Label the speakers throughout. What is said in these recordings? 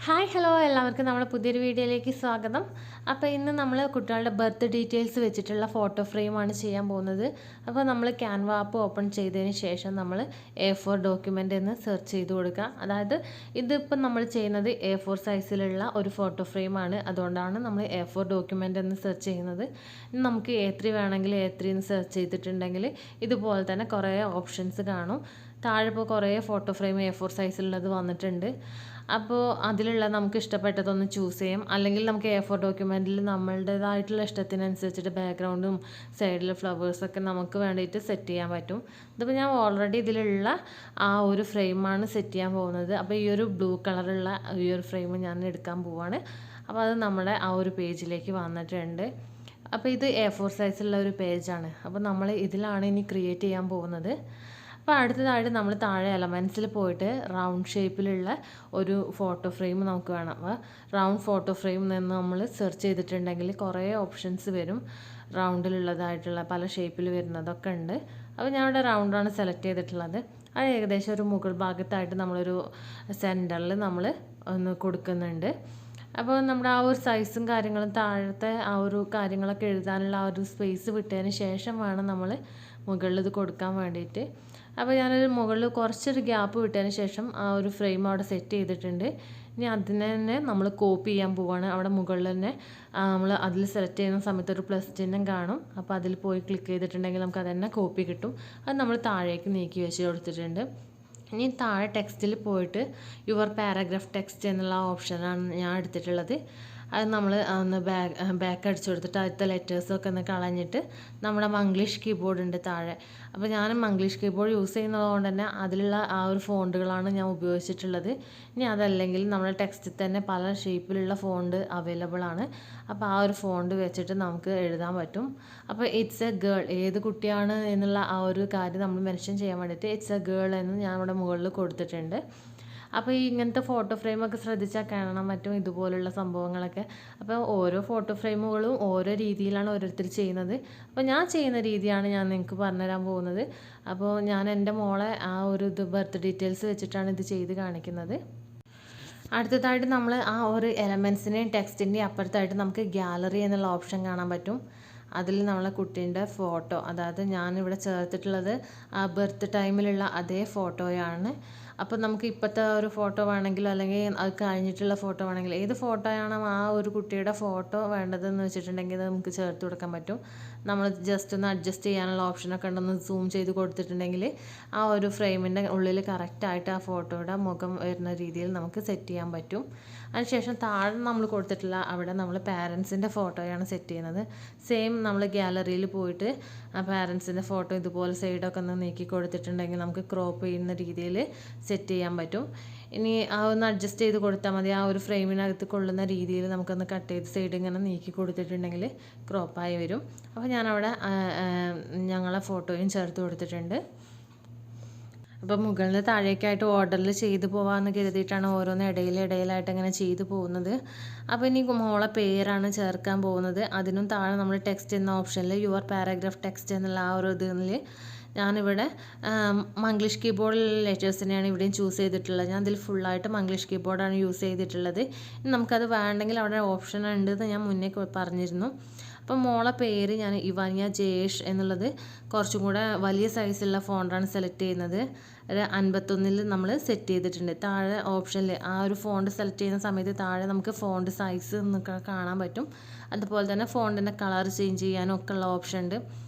Speaker 1: Hi hello എല്ലാവർക്കും നമ്മുടെ പുതിയൊരു വീഡിയോയിലേക്ക് സ്വാഗതം. അപ്പോൾ ഇന്ന് നമ്മൾ കുട്ടികളുടെ ബർത്ത് ഡീറ്റെയിൽസ് വെച്ചിട്ടുള്ള ഫോട്ടോ ഫ്രെയിമാണ് ചെയ്യാൻ പോകുന്നത്. അപ്പോൾ നമ്മൾ ക്യാൻവ ആപ്പ് ഓപ്പൺ ചെയ്തതിന് ശേഷം നമ്മൾ A4 ഡോക്യുമെൻ്റ് എന്ന് സെർച്ച് ചെയ്ത് കൊടുക്കുക. അതായത് ഇതിപ്പോൾ നമ്മൾ ചെയ്യുന്നത് A4 സൈസിലുള്ള ഒരു ഫോട്ടോ ഫ്രെയിമാണ്. അതുകൊണ്ടാണ് നമ്മൾ A4 ഡോക്യുമെൻ്റ് എന്ന് സെർച്ച് ചെയ്യുന്നത്. നമുക്ക് A3 വേണമെങ്കിൽ A3 എന്ന് സെർച്ച് ചെയ്തിട്ടുണ്ടെങ്കിൽ ഇതുപോലെ തന്നെ കുറേ ഓപ്ഷൻസ് കാണും. താഴെ ഇപ്പോൾ കുറേ ഫോട്ടോ ഫ്രെയിം A4 സൈസിലുള്ളത് വന്നിട്ടുണ്ട്. അപ്പോൾ അതിലുള്ള നമുക്ക് ഇഷ്ടപ്പെട്ടതൊന്ന് ചൂസ് ചെയ്യാം. അല്ലെങ്കിൽ നമുക്ക് A4 ഡോക്യുമെൻറ്റിൽ നമ്മളുടേതായിട്ടുള്ള ഇഷ്ടത്തിനനുസരിച്ചിട്ട് ബാക്ക്ഗ്രൗണ്ടും സൈഡിൽ ഫ്ലവേഴ്സൊക്കെ നമുക്ക് വേണ്ടിയിട്ട് സെറ്റ് ചെയ്യാൻ പറ്റും. ഇതിപ്പോൾ ഞാൻ ഓൾറെഡി ഇതിലുള്ള ആ ഒരു ഫ്രെയിമാണ് സെറ്റ് ചെയ്യാൻ പോകുന്നത്. അപ്പോൾ ഈ ഒരു ബ്ലൂ കളറുള്ള ഈ ഒരു ഫ്രെയിം ഞാൻ എടുക്കാൻ പോവാണ്. അപ്പോൾ അത് നമ്മുടെ ആ ഒരു പേജിലേക്ക് വന്നിട്ടുണ്ട്. അപ്പോൾ ഇത് A4 സൈസുള്ള ഒരു പേജാണ്. അപ്പോൾ നമ്മൾ ഇതിലാണ് ഇനി ക്രിയേറ്റ് ചെയ്യാൻ പോകുന്നത്. അപ്പോൾ അടുത്തതായിട്ട് നമ്മൾ താഴെ എലമെൻസിൽ പോയിട്ട് റൗണ്ട് ഷേപ്പിലുള്ള ഒരു ഫോട്ടോ ഫ്രെയിം നമുക്ക് വേണം. അപ്പോൾ റൗണ്ട് ഫോട്ടോ ഫ്രെയിം നിന്ന് നമ്മൾ സെർച്ച് ചെയ്തിട്ടുണ്ടെങ്കിൽ കുറേ ഓപ്ഷൻസ് വരും. റൗണ്ടിലുള്ളതായിട്ടുള്ള പല ഷേപ്പിൽ വരുന്നതൊക്കെ ഉണ്ട്. അപ്പോൾ ഞാൻ ഇവിടെ റൗണ്ടാണ് സെലക്ട് ചെയ്തിട്ടുള്ളത്. അത് ഏകദേശം ഒരു മുകൾ ഭാഗത്തായിട്ട് നമ്മളൊരു സെൻറ്ററിൽ നമ്മൾ ഒന്ന് കൊടുക്കുന്നുണ്ട്. അപ്പോൾ നമ്മുടെ ആ ഒരു സൈസും കാര്യങ്ങളും താഴത്തെ ആ ഒരു കാര്യങ്ങളൊക്കെ എഴുതാനുള്ള ആ ഒരു സ്പേസ് വിട്ടതിന് ശേഷം വേണം നമ്മൾ മുകളിൽ ഇത് കൊടുക്കാൻ വേണ്ടിയിട്ട്. അപ്പോൾ ഞാനൊരു മുകളിൽ കുറച്ചൊരു ഗ്യാപ്പ് വിട്ടതിന് ശേഷം ആ ഒരു ഫ്രെയിം അവിടെ സെറ്റ് ചെയ്തിട്ടുണ്ട്. ഇനി അതിനെ തന്നെ നമ്മൾ കോപ്പി ചെയ്യാൻ പോവുകയാണ്. അവിടെ മുകളിൽ തന്നെ നമ്മൾ അതിൽ സെലക്ട് ചെയ്യുന്ന സമയത്ത് ഒരു പ്ലസ് ചിഹ്നം കാണും. അപ്പോൾ അതിൽ പോയി ക്ലിക്ക് ചെയ്തിട്ടുണ്ടെങ്കിൽ നമുക്ക് അത് തന്നെ കോപ്പി കിട്ടും. അത് നമ്മൾ താഴേക്ക് നീക്കി വെച്ച് കൊടുത്തിട്ടുണ്ട്. ഇനി താഴെ ടെക്സ്റ്റിൽ പോയിട്ട് യുവർ പാരഗ്രാഫ് ടെക്സ്റ്റ് എന്നുള്ള ഓപ്ഷനാണ് ഞാൻ എടുത്തിട്ടുള്ളത്. അത് നമ്മൾ ഒന്ന് ബാക്ക് അടിച്ചു കൊടുത്തിട്ട് അടുത്ത ലെറ്റേഴ്സൊക്കെ ഒന്ന് കളഞ്ഞിട്ട് നമ്മുടെ മംഗ്ലീഷ് കീബോർഡ് ഉണ്ട് താഴെ. അപ്പോൾ ഞാൻ മംഗ്ലീഷ് കീബോർഡ് യൂസ് ചെയ്യുന്നതുകൊണ്ട് തന്നെ അതിലുള്ള ആ ഒരു ഫോണ്ടുകളാണ് ഞാൻ ഉപയോഗിച്ചിട്ടുള്ളത്. ഇനി അതല്ലെങ്കിൽ നമ്മുടെ ടെക്സ്റ്റിൽ തന്നെ പല ഷേപ്പിലുള്ള ഫോണ്ട് അവൈലബിൾ ആണ്. അപ്പോൾ ആ ഒരു ഫോണ്ട് വെച്ചിട്ട് നമുക്ക് എഴുതാൻ പറ്റും. അപ്പോൾ ഇറ്റ്സ് എ ഗേൾ, ഏത് കുട്ടിയാണ് എന്നുള്ള ആ ഒരു കാര്യം നമ്മൾ മെൻഷൻ ചെയ്യാൻ വേണ്ടിയിട്ട് ഇറ്റ്സ് എ ഗേൾ എന്ന് ഞാൻ ഇവിടെ മുകളിൽ കൊടുത്തിട്ടുണ്ട്. അപ്പോൾ ഈ ഇങ്ങനത്തെ ഫോട്ടോ ഫ്രെയിമൊക്കെ ശ്രദ്ധിച്ചാൽ കാണാൻ പറ്റും ഇതുപോലുള്ള സംഭവങ്ങളൊക്കെ. അപ്പോൾ ഓരോ ഫോട്ടോ ഫ്രെയിമുകളും ഓരോ രീതിയിലാണ് ഓരോരുത്തർ ചെയ്യുന്നത്. അപ്പോൾ ഞാൻ ചെയ്യുന്ന രീതിയാണ് ഞാൻ നിങ്ങൾക്ക് പറഞ്ഞുതരാൻ പോകുന്നത്. അപ്പോൾ ഞാൻ എൻ്റെ മോളെ ആ ഒരു ബർത്ത് ഡീറ്റെയിൽസ് വെച്ചിട്ടാണ് ഇത് ചെയ്ത് കാണിക്കുന്നത്. അടുത്തതായിട്ട് നമ്മൾ ആ ഒരു എലമെൻസിൻ്റെയും ടെക്സ്റ്റിൻ്റെയും അപ്പുറത്തായിട്ട് നമുക്ക് ഗാലറി എന്നുള്ള ഓപ്ഷൻ കാണാൻ പറ്റും. അതിൽ നമ്മളെ കുട്ടീൻ്റെ ഫോട്ടോ, അതായത് ഞാനിവിടെ ചേർത്തിട്ടുള്ളത് ആ ബർത്ത് ടൈമിലുള്ള അതേ ഫോട്ടോയാണ്. അപ്പോൾ നമുക്ക് ഇപ്പോഴത്തെ ഒരു ഫോട്ടോ വേണമെങ്കിലോ അല്ലെങ്കിൽ അത് കഴിഞ്ഞിട്ടുള്ള ഫോട്ടോ വേണമെങ്കിൽ ഏത് ഫോട്ടോയാണോ ആ ഒരു കുട്ടിയുടെ ഫോട്ടോ വേണ്ടതെന്ന് വെച്ചിട്ടുണ്ടെങ്കിൽ നമുക്ക് ചേർത്ത് കൊടുക്കാൻ പറ്റും. നമ്മൾ ജസ്റ്റ് ഒന്ന് അഡ്ജസ്റ്റ് ചെയ്യാനുള്ള ഓപ്ഷനൊക്കെ ഉണ്ടെന്ന് സൂം ചെയ്ത് കൊടുത്തിട്ടുണ്ടെങ്കിൽ ആ ഒരു ഫ്രെയിമിൻ്റെ ഉള്ളിൽ കറക്റ്റായിട്ട് ആ ഫോട്ടോയുടെ മുഖം വരുന്ന രീതിയിൽ നമുക്ക് സെറ്റ് ചെയ്യാൻ പറ്റും. അതിനുശേഷം താഴെ നമ്മൾ കൊടുത്തിട്ടുള്ള അവിടെ നമ്മൾ പാരൻസിൻ്റെ ഫോട്ടോയാണ് സെറ്റ് ചെയ്യുന്നത്. സെയിം നമ്മൾ ഗാലറിയിൽ പോയിട്ട് ആ പാരൻസിൻ്റെ ഫോട്ടോ ഇതുപോലെ സൈഡൊക്കെ ഒന്ന് നീക്കി കൊടുത്തിട്ടുണ്ടെങ്കിൽ നമുക്ക് ക്രോപ്പ് ചെയ്യുന്ന രീതിയിൽ സെറ്റ് ചെയ്യാൻ പറ്റും. ഇനി ആ ഒന്ന് അഡ്ജസ്റ്റ് ചെയ്ത് കൊടുത്താൽ മതി. ആ ഒരു ഫ്രെയിമിനകത്ത് കൊള്ളുന്ന രീതിയിൽ നമുക്കൊന്ന് കട്ട് ചെയ്ത് സൈഡ് ഇങ്ങനെ നീക്കി കൊടുത്തിട്ടുണ്ടെങ്കിൽ ക്രോപ്പായി വരും. അപ്പോൾ ഞാനവിടെ ഞങ്ങളെ ഫോട്ടോയും ചേർത്ത് കൊടുത്തിട്ടുണ്ട്. അപ്പോൾ മുകളിൽ താഴേക്കായിട്ട് ഓർഡറിൽ ചെയ്തു പോകാമെന്ന് കരുതിയിട്ടാണ് ഓരോന്ന് ഇടയിലായിട്ട് ഇങ്ങനെ ചെയ്തു പോകുന്നത്. അപ്പോൾ ഇനി മോളെ പേരാണ് ചേർക്കാൻ പോകുന്നത്. അതിനും താഴെ നമ്മൾ ടെക്സ്റ്റ് എന്ന ഓപ്ഷനിൽ യുവർ പാരഗ്രാഫ് ടെക്സ്റ്റ് എന്നുള്ള ആ ഒരു ഇതിൽ ഞാനിവിടെ മംഗ്ലീഷ് കീബോർഡിലുള്ള ലെറ്റേഴ്സിനെയാണ് ഇവിടെയും ചൂസ് ചെയ്തിട്ടുള്ളത്. ഞാൻ ഇതിൽ ഫുള്ളായിട്ട് മംഗ്ലീഷ് കീബോർഡാണ് യൂസ് ചെയ്തിട്ടുള്ളത്. നമുക്കത് വേണ്ടെങ്കിൽ അവിടെ ഓപ്ഷൻ ഉണ്ടെന്ന് ഞാൻ മുന്നേ പറഞ്ഞിരുന്നു. അപ്പം മോളെ പേര് ഞാൻ ഇവാനിയ ജയേഷ് എന്നുള്ളത് കുറച്ചും കൂടെ വലിയ സൈസുള്ള ഫോണ്ടാണ് സെലക്ട് ചെയ്യുന്നത്. ഒരു 51 നമ്മൾ സെറ്റ് ചെയ്തിട്ടുണ്ട്. താഴെ ഓപ്ഷനിൽ ആ ഒരു ഫോണ്ട് സെലക്ട് ചെയ്യുന്ന സമയത്ത് താഴെ നമുക്ക് ഫോണ്ട് സൈസ് എന്നൊക്കെ കാണാൻ പറ്റും. അതുപോലെ തന്നെ ഫോണ്ടിൻ്റെ കളർ ചേഞ്ച് ചെയ്യാനും ഒക്കെ ഉള്ള ഓപ്ഷൻ ഉണ്ട്.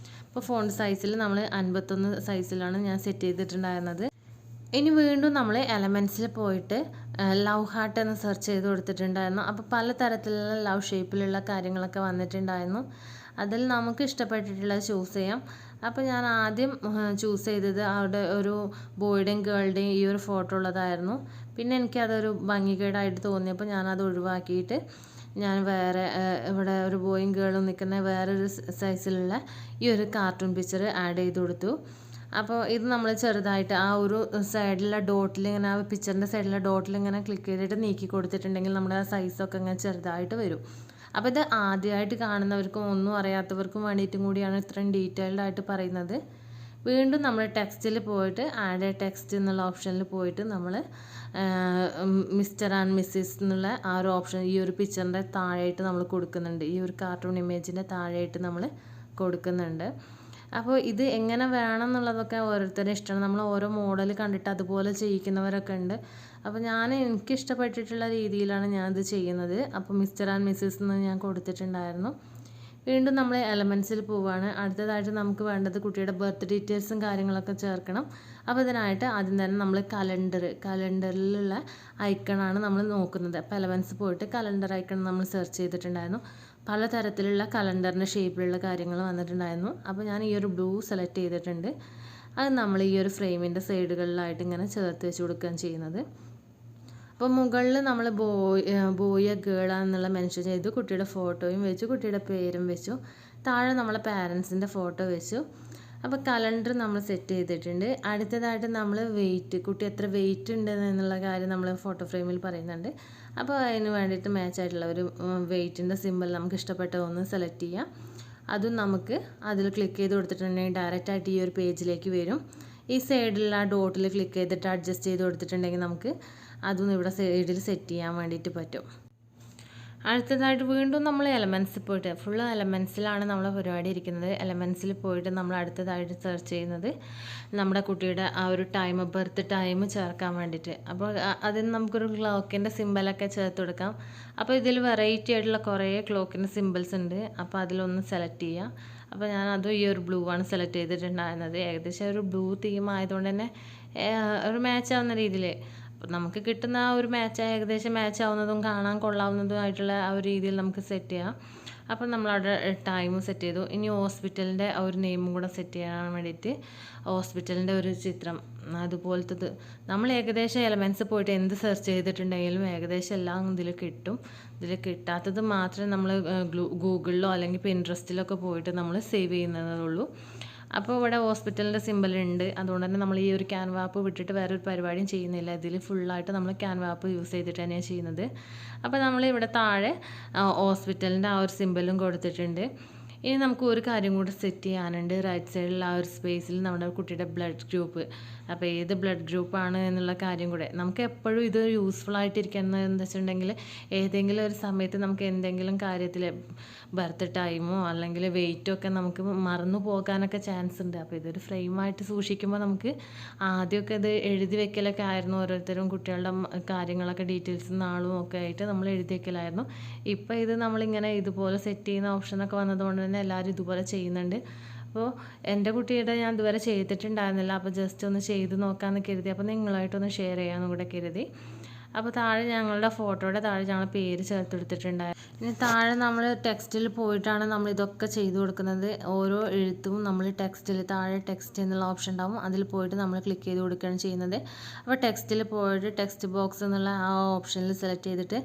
Speaker 1: അപ്പോൾ ഫോണ്ട് സൈസിൽ നമ്മൾ 51 സൈസിലാണ് ഞാൻ സെറ്റ് ചെയ്തിട്ടുണ്ടായിരുന്നത്. ഇനി വീണ്ടും നമ്മൾ എലമെൻസിൽ പോയിട്ട് ലവ് ഹാർട്ട് എന്ന് സെർച്ച് ചെയ്ത് കൊടുത്തിട്ടുണ്ടായിരുന്നു. അപ്പോൾ പലതരത്തിലുള്ള ലവ് ഷേപ്പിലുള്ള കാര്യങ്ങളൊക്കെ വന്നിട്ടുണ്ടായിരുന്നു. അതിൽ നമുക്ക് ഇഷ്ടപ്പെട്ടിട്ടുള്ളത് ചൂസ് ചെയ്യാം. അപ്പോൾ ഞാൻ ആദ്യം ചൂസ് ചെയ്തത് അവിടെ ഒരു ബോയുടെയും ഗേളുടെയും ഈ ഒരു ഫോട്ടോ ഉള്ളതായിരുന്നു. പിന്നെ എനിക്കതൊരു ഭംഗികേടായിട്ട് തോന്നിയപ്പോൾ ഞാനത് ഒഴിവാക്കിയിട്ട് ഞാൻ വേറെ ഇവിടെ ഒരു ബോയും ഗേളും നിൽക്കുന്ന വേറൊരു സൈസിലുള്ള ഈ ഒരു കാർട്ടൂൺ പിക്ചർ ആഡ് ചെയ്ത് കൊടുത്തു. അപ്പോൾ ഇത് നമ്മൾ ചെറുതായിട്ട് ആ ഒരു സൈഡിലെ ഡോട്ടിൽ ഇങ്ങനെ ആ പിക്ചറിൻ്റെ സൈഡിലെ ഡോട്ടിൽ ഇങ്ങനെ ക്ലിക്ക് ചെയ്തിട്ട് നീക്കി കൊടുത്തിട്ടുണ്ടെങ്കിൽ നമ്മുടെ ആ സൈസൊക്കെ ഇങ്ങനെ ചെറുതായിട്ട് വരും. അപ്പോൾ ഇത് ആദ്യമായിട്ട് കാണുന്നവർക്കും ഒന്നും അറിയാത്തവർക്കും വേണ്ടിയിട്ടും കൂടിയാണ് ഇത്രയും ഡീറ്റെയിൽഡ് ആയിട്ട് പറയുന്നത്. വീണ്ടും നമ്മൾ ടെക്സ്റ്റിൽ പോയിട്ട് ആഡ് എ ടെക്സ്റ്റ് എന്നുള്ള ഓപ്ഷനിൽ പോയിട്ട് നമ്മൾ മിസ്റ്റർ ആൻഡ് മിസ്സിസ് എന്നുള്ള ആ ഒരു ഓപ്ഷൻ ഈ ഒരു പിക്ചറിൻ്റെ താഴെയായിട്ട് നമ്മൾ കൊടുക്കുന്നുണ്ട്. ഈ ഒരു കാർട്ടൂൺ ഇമേജിൻ്റെ താഴെയായിട്ട് നമ്മൾ കൊടുക്കുന്നുണ്ട്. അപ്പോൾ ഇത് എങ്ങനെ വേണം എന്നുള്ളതൊക്കെ ഓരോരുത്തരുടെ ഇഷ്ടമാണ്. നമ്മൾ ഓരോ മോഡൽ കണ്ടിട്ട് അതുപോലെ ചെയ്യിക്കുന്നവരൊക്കെ ഉണ്ട്. അപ്പോൾ എനിക്ക് ഇഷ്ടപ്പെട്ടിട്ടുള്ള രീതിയിലാണ് ഞാനിത് ചെയ്യുന്നത്. അപ്പോൾ മിസ്റ്റർ ആൻഡ് മിസ്സിസ് എന്ന് ഞാൻ കൊടുത്തിട്ടുണ്ടായിരുന്നു. വീണ്ടും നമ്മൾ എലമെൻറ്റ്സിൽ പോവുകയാണ്. അടുത്തതായിട്ട് നമുക്ക് വേണ്ടത് കുട്ടിയുടെ ബർത്ത് ഡീറ്റെയിൽസും കാര്യങ്ങളൊക്കെ ചേർക്കണം. അപ്പോൾ ഇതിനായിട്ട് ആദ്യം തന്നെ നമ്മൾ കലണ്ടറിലുള്ള ഐക്കണാണ് നമ്മൾ നോക്കുന്നത്. അപ്പോൾ എലമെൻറ്റ്സ് പോയിട്ട് കലണ്ടർ ഐക്കൺ നമ്മൾ സെർച്ച് ചെയ്തിട്ടുണ്ടായിരുന്നു. പലതരത്തിലുള്ള കലണ്ടറിൻ്റെ ഷേപ്പിലുള്ള കാര്യങ്ങൾ വന്നിട്ടുണ്ടായിരുന്നു. അപ്പോൾ ഞാൻ ഈ ഒരു ബ്ലൂ സെലക്ട് ചെയ്തിട്ടുണ്ട്. അത് നമ്മൾ ഈ ഒരു ഫ്രെയിമിൻ്റെ സൈഡുകളിലായിട്ട് ഇങ്ങനെ ചേർത്ത് വെച്ച് കൊടുക്കുകയാണ് ചെയ്യുന്നത്. അപ്പോൾ മുകളിൽ നമ്മൾ ബോയ് ഗേൾ എന്നുള്ള മെൻഷൻ ചെയ്തു, കുട്ടിയുടെ ഫോട്ടോയും വെച്ചു, കുട്ടിയുടെ പേരും വെച്ചു, താഴെ നമ്മളെ പാരൻസിൻ്റെ ഫോട്ടോ വെച്ചു. അപ്പോൾ കലണ്ടർ നമ്മൾ സെറ്റ് ചെയ്തിട്ടുണ്ട്. അടുത്തതായിട്ട് നമ്മൾ കുട്ടി എത്ര വെയിറ്റ് ഉണ്ട് എന്നുള്ള കാര്യം നമ്മൾ ഫോട്ടോ ഫ്രെയിമിൽ പറയുന്നുണ്ട്. അപ്പോൾ അതിന് വേണ്ടിയിട്ട് മാച്ചായിട്ടുള്ള ഒരു വെയിറ്റിൻ്റെ സിമ്പിൾ നമുക്ക് ഇഷ്ടപ്പെട്ട ഒന്ന് സെലക്ട് ചെയ്യാം. അതും നമുക്ക് അതിൽ ക്ലിക്ക് ചെയ്ത് കൊടുത്തിട്ടുണ്ടെങ്കിൽ ഡയറക്റ്റായിട്ട് ഈ ഒരു പേജിലേക്ക് വരും. ഈ സൈഡിലുള്ള ആ ഡോട്ടിൽ ക്ലിക്ക് ചെയ്തിട്ട് അഡ്ജസ്റ്റ് ചെയ്ത് കൊടുത്തിട്ടുണ്ടെങ്കിൽ നമുക്ക് അതൊന്നും ഇവിടെ സൈഡിൽ സെറ്റ് ചെയ്യാൻ വേണ്ടിയിട്ട് പറ്റും. അടുത്തതായിട്ട് വീണ്ടും നമ്മൾ എലമെൻറ്റ്സിൽ പോയിട്ട് ഫുള്ള് എലമെൻറ്റ്സിലാണ് നമ്മളെ പരിപാടി ഇരിക്കുന്നത്. എലമെൻറ്റ്സിൽ പോയിട്ട് നമ്മൾ അടുത്തതായിട്ട് സെർച്ച് ചെയ്യുന്നത് നമ്മുടെ കുട്ടിയുടെ ആ ഒരു ബർത്ത് ടൈം ചേർക്കാൻ വേണ്ടിയിട്ട്. അപ്പോൾ അതിന് നമുക്കൊരു ക്ലോക്കിൻ്റെ സിമ്പിളൊക്കെ ചേർത്ത് കൊടുക്കാം. അപ്പോൾ ഇതിൽ വെറൈറ്റി ആയിട്ടുള്ള കുറേ ക്ലോക്കിൻ്റെ സിമ്പിൾസ് ഉണ്ട്. അപ്പോൾ അതിലൊന്ന് സെലക്ട് ചെയ്യുക. അപ്പോൾ ഞാൻ അതും ഈ ഒരു ബ്ലൂ ആണ് സെലക്ട് ചെയ്തിട്ടുണ്ടായിരുന്നത്. ഏകദേശം ഒരു ബ്ലൂ തീം ആയതുകൊണ്ട് തന്നെ ഒരു മാച്ച് ആവുന്ന രീതിയിൽ നമുക്ക് കിട്ടുന്ന ആ ഒരു ഏകദേശം മാച്ച് ആവുന്നതും കാണാൻ കൊള്ളാവുന്നതും ആയിട്ടുള്ള ആ ഒരു രീതിയിൽ നമുക്ക് സെറ്റ് ചെയ്യാം. അപ്പോൾ നമ്മളവിടെ ടൈം സെറ്റ് ചെയ്തു. ഇനി ഹോസ്പിറ്റലിൻ്റെ ആ ഒരു നെയിമും കൂടെ സെറ്റ് ചെയ്യാൻ വേണ്ടിയിട്ട് ഹോസ്പിറ്റലിൻ്റെ ഒരു ചിത്രം അതുപോലത്തത് നമ്മൾ ഏകദേശം എലമെൻറ്റ്സ് പോയിട്ട് എന്ത് സെർച്ച് ചെയ്തിട്ടുണ്ടെങ്കിലും ഏകദേശം എല്ലാം ഇതിൽ കിട്ടും. ഇതിൽ കിട്ടാത്തത് മാത്രമേ നമ്മൾ ഗൂഗിളിലോ അല്ലെങ്കിൽ പിൻട്രസ്റ്റിലൊക്കെ പോയിട്ട് നമ്മൾ സേവ് ചെയ്യുന്നതുള്ളൂ. അപ്പോൾ ഇവിടെ ഹോസ്പിറ്റലിൻ്റെ സിമ്പിൾ ഉണ്ട്. അതുകൊണ്ട് തന്നെ നമ്മൾ ഈ ഒരു ക്യാൻവ ആപ്പ് വിട്ടിട്ട് വേറൊരു പരിപാടിയും ചെയ്യുന്നില്ല. ഇതിൽ ഫുള്ളായിട്ട് നമ്മൾ ക്യാൻവ ആപ്പ് യൂസ് ചെയ്തിട്ട് തന്നെയാണ് ചെയ്യുന്നത്. അപ്പോൾ നമ്മൾ ഇവിടെ താഴെ ഹോസ്പിറ്റലിൻ്റെ ആ ഒരു സിമ്പിളും കൊടുത്തിട്ടുണ്ട്. ഇനി നമുക്ക് ഒരു കാര്യം കൂടി സെറ്റ് ചെയ്യാനുണ്ട്. റൈറ്റ് സൈഡിൽ ആ ഒരു സ്പേസിൽ നമ്മുടെ കുട്ടിയുടെ ബ്ലഡ് ഗ്രൂപ്പ്, അപ്പോൾ ഏത് ബ്ലഡ് ഗ്രൂപ്പാണ് എന്നുള്ള കാര്യം കൂടെ നമുക്ക് എപ്പോഴും ഇത് യൂസ്ഫുൾ ആയിട്ടിരിക്കുന്നത് എന്താ വെച്ചിട്ടുണ്ടെങ്കിൽ ഏതെങ്കിലും ഒരു സമയത്ത് നമുക്ക് എന്തെങ്കിലും കാര്യത്തിൽ ബർത്ത് ടൈമോ അല്ലെങ്കിൽ വെയിറ്റോ ഒക്കെ നമുക്ക് മറന്നു പോകാനൊക്കെ ചാൻസ് ഉണ്ട്. അപ്പോൾ ഇതൊരു ഫ്രെയിമായിട്ട് സൂക്ഷിക്കുമ്പോൾ നമുക്ക് ആദ്യമൊക്കെ ഇത് എഴുതി വെക്കലൊക്കെ ആയിരുന്നു. ഓരോരുത്തരും കുട്ടികളുടെ കാര്യങ്ങളൊക്കെ ഡീറ്റെയിൽസും നാളും ഒക്കെ ആയിട്ട് നമ്മൾ എഴുതി വെക്കലായിരുന്നു. ഇപ്പോൾ ഇത് നമ്മളിങ്ങനെ ഇതുപോലെ സെറ്റ് ചെയ്യുന്ന ഓപ്ഷനൊക്കെ വന്നതുകൊണ്ട് തന്നെ എല്ലാവരും ഇതുപോലെ ചെയ്യുന്നുണ്ട്. അപ്പോൾ എൻ്റെ കുട്ടിയുടെ ഞാൻ ഇതുവരെ ചെയ്തിട്ടുണ്ടായിരുന്നില്ല. അപ്പോൾ ജസ്റ്റ് ഒന്ന് ചെയ്ത് നോക്കാമെന്ന് കരുതി. അപ്പോൾ നിങ്ങളായിട്ടൊന്ന് ഷെയർ ചെയ്യാമെന്ന് കൂടെ കരുതി. അപ്പോൾ താഴെ ഞങ്ങളുടെ ഫോട്ടോയുടെ താഴെ ഞങ്ങൾ പേര് ചേർത്തെടുത്തിട്ടുണ്ടായിരുന്നു. ഇനി താഴെ നമ്മൾ ടെക്സ്റ്റിൽ പോയിട്ടാണ് നമ്മൾ ഇതൊക്കെ ചെയ്തു കൊടുക്കുന്നത്. ഓരോ എഴുത്തും നമ്മൾ ടെക്സ്റ്റിൽ താഴെ ടെക്സ്റ്റ് എന്നുള്ള ഓപ്ഷൻ ഉണ്ടാവും. അതിൽ പോയിട്ട് നമ്മൾ ക്ലിക്ക് ചെയ്ത് കൊടുക്കുകയാണ് ചെയ്യുന്നത്. അപ്പോൾ ടെക്സ്റ്റിൽ പോയിട്ട് ടെക്സ്റ്റ് ബോക്സ് എന്നുള്ള ആ ഓപ്ഷനിൽ സെലക്ട് ചെയ്തിട്ട്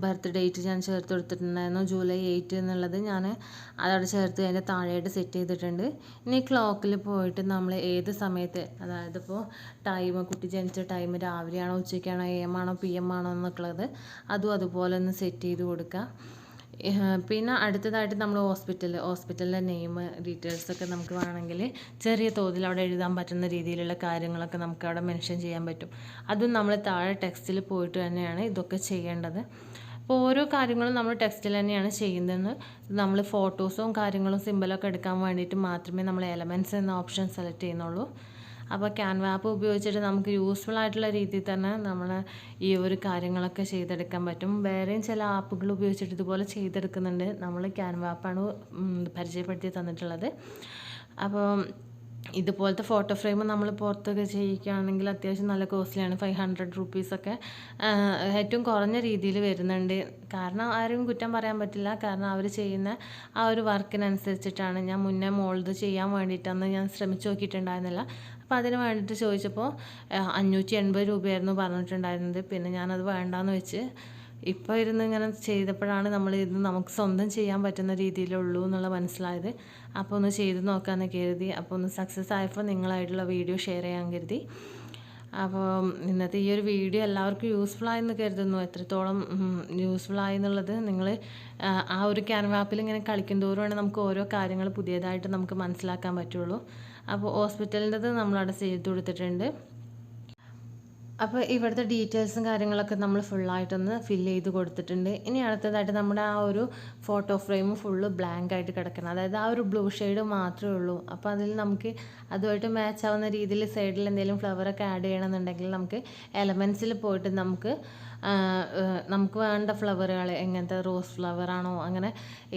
Speaker 1: ബർത്ത് ഡേറ്റ് ഞാൻ ചേർത്ത് കൊടുത്തിട്ടുണ്ടായിരുന്നു. ജൂലൈ 8 എന്നുള്ളത് ഞാൻ അതവിടെ ചേർത്ത് അതിൻ്റെ താഴെയായിട്ട് സെറ്റ് ചെയ്തിട്ടുണ്ട്. ഇനി ക്ലോക്കിൽ പോയിട്ട് നമ്മൾ ഏത് സമയത്ത്, അതായത് ഇപ്പോൾ കുട്ടി ജനിച്ച ടൈം രാവിലെയാണോ ഉച്ചയ്ക്കാണോ AM ആണോ PM ആണോ എന്നൊക്കെയുള്ളത് അതും അതുപോലെ ഒന്ന് സെറ്റ് ചെയ്ത് കൊടുക്കുക. പിന്നെ അടുത്തതായിട്ട് നമ്മൾ ഹോസ്പിറ്റലിൻ്റെ നെയിം ഡീറ്റെയിൽസൊക്കെ നമുക്ക് വേണമെങ്കിൽ ചെറിയ തോതിൽ അവിടെ എഴുതാൻ പറ്റുന്ന രീതിയിലുള്ള കാര്യങ്ങളൊക്കെ നമുക്ക് അവിടെ മെൻഷൻ ചെയ്യാൻ പറ്റും. അതും നമ്മൾ താഴെ ടെക്സ്റ്റിൽ പോയിട്ട് തന്നെയാണ് ഇതൊക്കെ ചെയ്യേണ്ടത്. അപ്പോൾ ഓരോ കാര്യങ്ങളും നമ്മൾ ടെക്സ്റ്റിൽ തന്നെയാണ് ചെയ്യുന്നതെന്ന്. നമ്മൾ ഫോട്ടോസും കാര്യങ്ങളും സിമ്പിളൊക്കെ എടുക്കാൻ വേണ്ടിയിട്ട് മാത്രമേ നമ്മൾ എലമെൻറ്റ്സ് എന്ന ഓപ്ഷൻ സെലക്ട് ചെയ്യുന്നുള്ളൂ. അപ്പോൾ ക്യാൻവ ആപ്പ് ഉപയോഗിച്ചിട്ട് നമുക്ക് യൂസ്ഫുൾ ആയിട്ടുള്ള രീതിയിൽ തന്നെ നമ്മൾ ഈ ഒരു കാര്യങ്ങളൊക്കെ ചെയ്തെടുക്കാൻ പറ്റും. വേറെയും ചില ആപ്പുകൾ ഉപയോഗിച്ചിട്ട് ഇതുപോലെ ചെയ്തെടുക്കുന്നുണ്ട്. നമ്മൾ ക്യാൻവ ആപ്പാണ് പരിചയപ്പെടുത്തി തന്നിട്ടുള്ളത്. അപ്പോൾ ഇതുപോലത്തെ ഫോട്ടോ ഫ്രെയിം നമ്മൾ പുറത്തൊക്കെ ചെയ്യിക്കുകയാണെങ്കിൽ അത്യാവശ്യം നല്ല കോസ്റ്റ്ലിയാണ്. 500 റുപ്പീസൊക്കെ ഏറ്റവും കുറഞ്ഞ രീതിയിൽ വരുന്നുണ്ട്. കാരണം ആരും കുറ്റം പറയാൻ പറ്റില്ല. കാരണം അവർ ചെയ്യുന്ന ആ ഒരു വർക്കിനനുസരിച്ചിട്ടാണ്. ഞാൻ മുന്നേ മോൾഡ് ചെയ്യാൻ വേണ്ടിയിട്ടന്ന് ഞാൻ ശ്രമിച്ചു നോക്കിയിട്ടുണ്ടായിരുന്നില്ല. അപ്പോൾ അതിന് വേണ്ടിയിട്ട് ചോദിച്ചപ്പോൾ 580 രൂപയായിരുന്നു പറഞ്ഞിട്ടുണ്ടായിരുന്നത്. പിന്നെ ഞാനത് വേണ്ടാന്ന് വെച്ച് ഇപ്പോൾ ഇരുന്ന് ഇങ്ങനെ ചെയ്തപ്പോഴാണ് ഇത് നമുക്ക് സ്വന്തം ചെയ്യാൻ പറ്റുന്ന രീതിയിലുള്ളൂ എന്നുള്ള മനസ്സിലായത്. അപ്പോൾ ഒന്ന് ചെയ്ത് നോക്കാമെന്ന് കരുതി. അപ്പോൾ ഒന്ന് സക്സസ് ആയപ്പോൾ നിങ്ങളായിട്ടുള്ള വീഡിയോ ഷെയർ ചെയ്യാൻ കരുതി. അപ്പോൾ ഇന്നത്തെ ഈ ഒരു വീഡിയോ എല്ലാവർക്കും യൂസ്ഫുൾ ആയെന്ന് കരുതുന്നു. എത്രത്തോളം യൂസ്ഫുൾ ആയി എന്നുള്ളത് നിങ്ങൾ ആ ഒരു ക്യാൻവ ആപ്പിൽ ഇങ്ങനെ കളിക്കും തോറുമാണ് നമുക്ക് ഓരോ കാര്യങ്ങൾ പുതിയതായിട്ട് നമുക്ക് മനസ്സിലാക്കാൻ പറ്റുള്ളൂ. അപ്പോൾ ഹോസ്പിറ്റലിൻ്റെത് നമ്മളവിടെ ചെയ്ത് കൊടുത്തിട്ടുണ്ട്. അപ്പോൾ ഇവിടുത്തെ ഡീറ്റെയിൽസും കാര്യങ്ങളൊക്കെ നമ്മൾ ഫുള്ളായിട്ടൊന്ന് ഫില്ല് ചെയ്ത് കൊടുത്തിട്ടുണ്ട്. ഇനി അടുത്തതായിട്ട് നമ്മുടെ ആ ഒരു ഫോട്ടോ ഫ്രെയിം ഫുള്ള് ബ്ലാങ്ക് ആയിട്ട് കിടക്കണം. അതായത് ആ ഒരു ബ്ലൂ ഷെയ്ഡ് മാത്രമേ ഉള്ളൂ. അപ്പോൾ അതിൽ നമുക്ക് അതുമായിട്ട് മാച്ച് ആവുന്ന രീതിയിൽ സൈഡിൽ എന്തെങ്കിലും ഫ്ലവറൊക്കെ ആഡ് ചെയ്യണമെന്നുണ്ടെങ്കിൽ നമുക്ക് എലമെൻസിൽ പോയിട്ട് നമുക്ക് വേണ്ട ഫ്ലവറുകൾ എങ്ങനത്തെ റോസ് ഫ്ലവറാണോ, അങ്ങനെ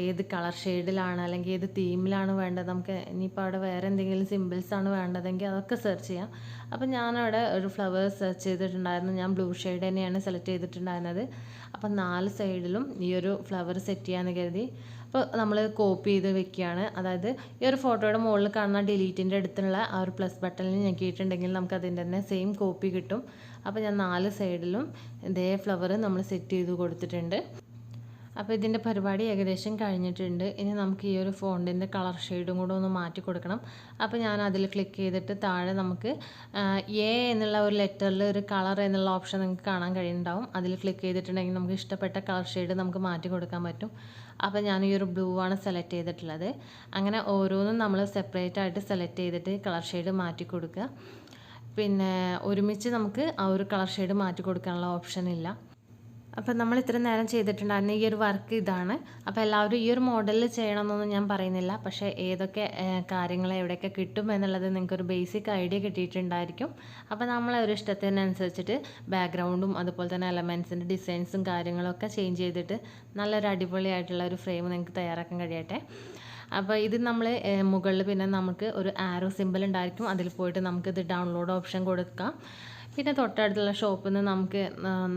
Speaker 1: ഏത് കളർ ഷെയ്ഡിലാണ് അല്ലെങ്കിൽ ഏത് തീമിലാണ് വേണ്ടത്, നമുക്ക് ഇനിയിപ്പോൾ അവിടെ വേറെ എന്തെങ്കിലും സിമ്പിൾസാണ് വേണ്ടതെങ്കിൽ അതൊക്കെ സെർച്ച് ചെയ്യാം. അപ്പോൾ ഞാനവിടെ ഒരു ഫ്ലവർ സെർച്ച് ചെയ്തിട്ടുണ്ടായിരുന്നു. ഞാൻ ബ്ലൂ ഷെയ്ഡ് തന്നെയാണ് സെലക്ട് ചെയ്തിട്ടുണ്ടായിരുന്നത്. അപ്പോൾ 4 സൈഡിലും ഈ ഒരു ഫ്ലവർ സെറ്റ് ചെയ്യാമെന്ന് കരുതി. അപ്പോൾ നമ്മൾ കോപ്പി ചെയ്ത് വെക്കുകയാണ്. അതായത് ഈ ഒരു ഫോട്ടോയുടെ മുകളിൽ കാണുന്ന ഡിലീറ്റിൻ്റെ അടുത്തുള്ള ആ ഒരു പ്ലസ് ബട്ടണിൽ ഞെക്കിയിട്ടുണ്ടെങ്കിൽ നമുക്ക് അതിൻ്റെ തന്നെ സെയിം കോപ്പി കിട്ടും. അപ്പോൾ ഞാൻ 4 സൈഡിലും ഇതേ ഫ്ലവർ നമ്മൾ സെറ്റ് ചെയ്ത് കൊടുത്തിട്ടുണ്ട്. അപ്പോൾ ഇതിൻ്റെ പരിപാടി ഏകദേശം കഴിഞ്ഞിട്ടുണ്ട്. ഇനി നമുക്ക് ഈ ഒരു ഫോണ്ടിൻ്റെ കളർ ഷെയ്ഡും കൂടെ ഒന്ന് മാറ്റി കൊടുക്കണം. അപ്പോൾ ഞാൻ അതിൽ ക്ലിക്ക് ചെയ്തിട്ട് താഴെ നമുക്ക് എ എന്നുള്ള ഒരു ലെറ്ററിൽ ഒരു കളർ എന്നുള്ള ഓപ്ഷൻ നിങ്ങൾക്ക് കാണാൻ കഴിയുന്നുണ്ടാവും. അതിൽ ക്ലിക്ക് ചെയ്തിട്ടുണ്ടെങ്കിൽ നമുക്ക് ഇഷ്ടപ്പെട്ട കളർ ഷെയ്ഡ് നമുക്ക് മാറ്റി കൊടുക്കാൻ പറ്റും. അപ്പോൾ ഞാൻ ഈ ഒരു ബ്ലൂ ആണ് സെലക്ട് ചെയ്തിട്ടുള്ളത്. അങ്ങനെ ഓരോന്നും നമ്മൾ സെപ്പറേറ്റ് ആയിട്ട് സെലക്ട് ചെയ്തിട്ട് കളർ ഷെയ്ഡ് മാറ്റി കൊടുക്കുക. പിന്നെ ഒരുമിച്ച് നമുക്ക് ആ ഒരു കളർ ഷെയ്ഡ് മാറ്റി കൊടുക്കാനുള്ള ഓപ്ഷൻ ഇല്ല. അപ്പോൾ നമ്മൾ ഇത്ര നേരം ചെയ്തിട്ടുണ്ടായിരുന്ന ഈ ഒരു വർക്ക് ഇതാണ്. അപ്പോൾ എല്ലാവരും ഈ ഒരു മോഡലിൽ ചെയ്യണമെന്നൊന്നും ഞാൻ പറയുന്നില്ല. പക്ഷേ ഏതൊക്കെ കാര്യങ്ങൾ എവിടെയൊക്കെ കിട്ടും എന്നുള്ളത് നിങ്ങൾക്കൊരു ബേസിക് ഐഡിയ കിട്ടിയിട്ടുണ്ടായിരിക്കും. അപ്പോൾ നമ്മളെ ഒരു ഇഷ്ടത്തിനനുസരിച്ചിട്ട് ബാക്ക്ഗ്രൗണ്ടും അതുപോലെ തന്നെ എലമെൻസിൻ്റെ ഡിസൈൻസും കാര്യങ്ങളൊക്കെ ചേഞ്ച് ചെയ്തിട്ട് നല്ലൊരു അടിപൊളിയായിട്ടുള്ള ഒരു ഫ്രെയിം നിങ്ങൾക്ക് തയ്യാറാക്കാൻ കഴിയട്ടെ. അപ്പോൾ ഇത് നമ്മൾ മുകളിൽ പിന്നെ നമുക്ക് ഒരു ആരോ സിമ്പിൾ ഉണ്ടായിരിക്കും. അതിൽ പോയിട്ട് നമുക്കിത് ഡൗൺലോഡ് ഓപ്ഷൻ കൊടുക്കാം. പിന്നെ തൊട്ടടുത്തുള്ള ഷോപ്പിൽ നിന്ന് നമുക്ക്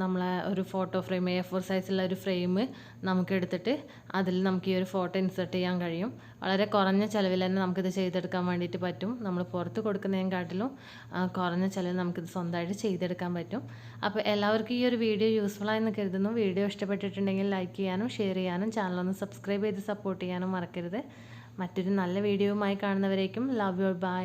Speaker 1: നമ്മളെ ഒരു ഫോട്ടോ ഫ്രെയിം A4 സൈസുള്ള ഒരു ഫ്രെയിം നമുക്ക് എടുത്തിട്ട് അതിൽ നമുക്ക് ഈ ഒരു ഫോട്ടോ ഇൻസേർട്ട് ചെയ്യാൻ കഴിയും. വളരെ കുറഞ്ഞ ചിലവിൽ തന്നെ നമുക്കിത് ചെയ്തെടുക്കാൻ വേണ്ടിയിട്ട് പറ്റും. നമ്മൾ പുറത്ത് കൊടുക്കുന്നതിനെക്കാട്ടിലും കുറഞ്ഞ ചിലവിൽ നമുക്കിത് സ്വന്തമായിട്ട് ചെയ്തെടുക്കാൻ പറ്റും. അപ്പോൾ എല്ലാവർക്കും ഈ ഒരു വീഡിയോ യൂസ്ഫുള്ളായെന്ന് കരുതുന്നു. വീഡിയോ ഇഷ്ടപ്പെട്ടിട്ടുണ്ടെങ്കിൽ ലൈക്ക് ചെയ്യാനും ഷെയർ ചെയ്യാനും ചാനലൊന്ന് സബ്സ്ക്രൈബ് ചെയ്ത് സപ്പോർട്ട് ചെയ്യാനും മറക്കരുത്. മറ്റൊരു നല്ല വീഡിയോയുമായി കാണുന്നവരേക്കും ലവ് യു, ബൈ.